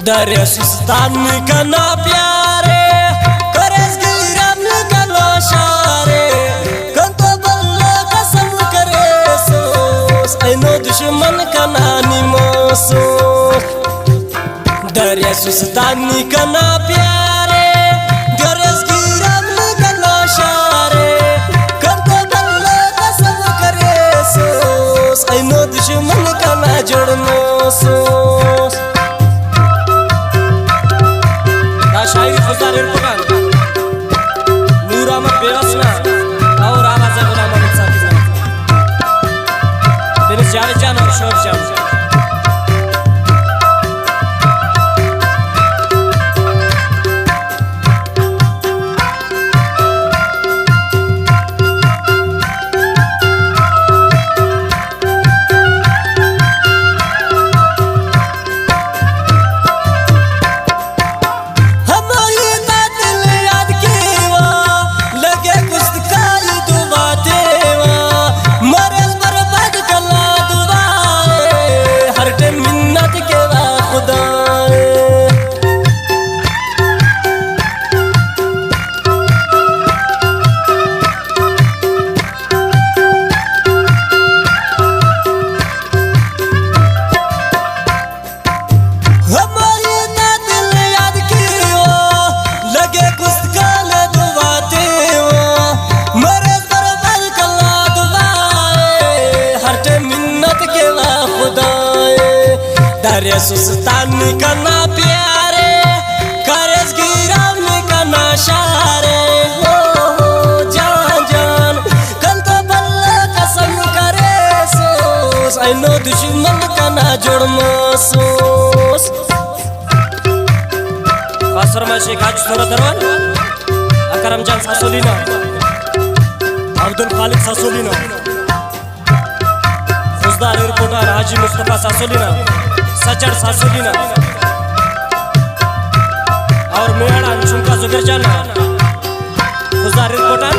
दरिया सुस्तान कना प्यारे करस गिरम कना शारे कंतो बल्ला कसम करे सोस ऐनो दुश्मन कना निमोसो दरिया सुस्तान कना प्यारे करस गिरम कना शारे कंतो बल्ला कसम करे सोस ऐनो दुश्मन कना जोड़मोसो शायरी खुदार इरफान नूरा में बेवसना और आवाज़ गुलाम अहमद साकिब दिनेश जावेद और शोभ जान दरिया सुस्तान कना प्यारे करस गिरम कना शारे हो जान जान कल तो बल्ला कसम करे सोस ऐनो दुश्मन कना जोड़मोसोस कासर में शेख हाजी सोरा दरवान अकरम जान सासोलीना अब्दुल खालिक सासोलीना खुशदार रिपोर्टर हाजी मुस्तफा सासोलीना सचर सासोलीना और मेहड़ा झुमका जुगर जाना खुशदार रिपोर्टर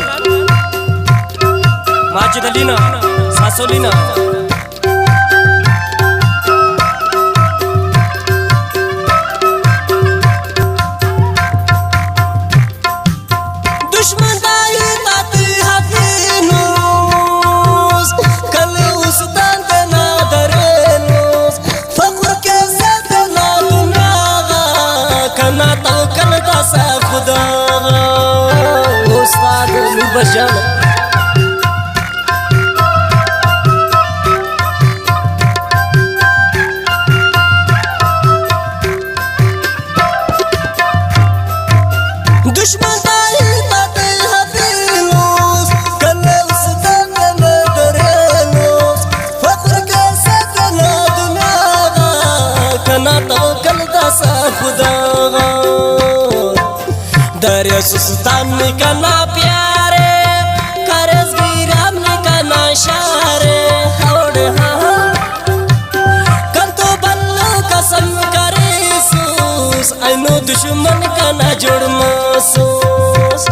माजिद अलीना सासोलीना खुदा उस्ताद बजाना दुश्मन दरिया सुस्तान कना प्यारे करस गिरम कना शारे और कल तो बल्ला कसम करे सोस ऐनो दुश्मन कना जोड़मोसोस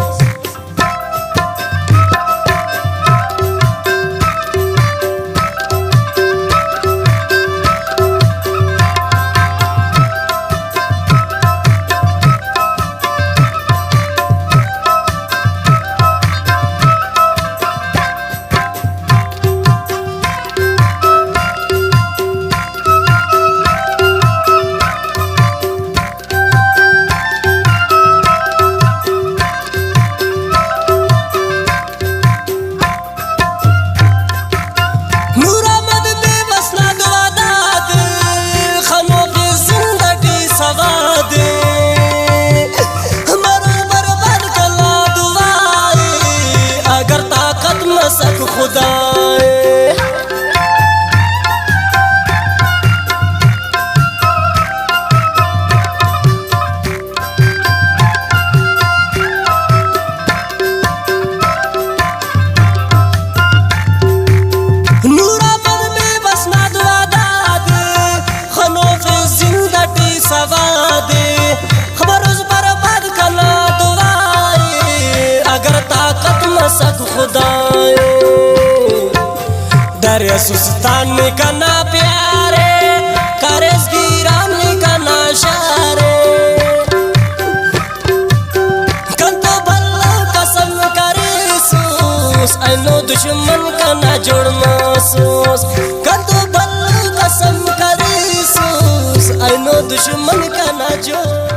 दरिया सुस्तान कना प्यारे करस गिरम कना शारे दुश्मन का ना जो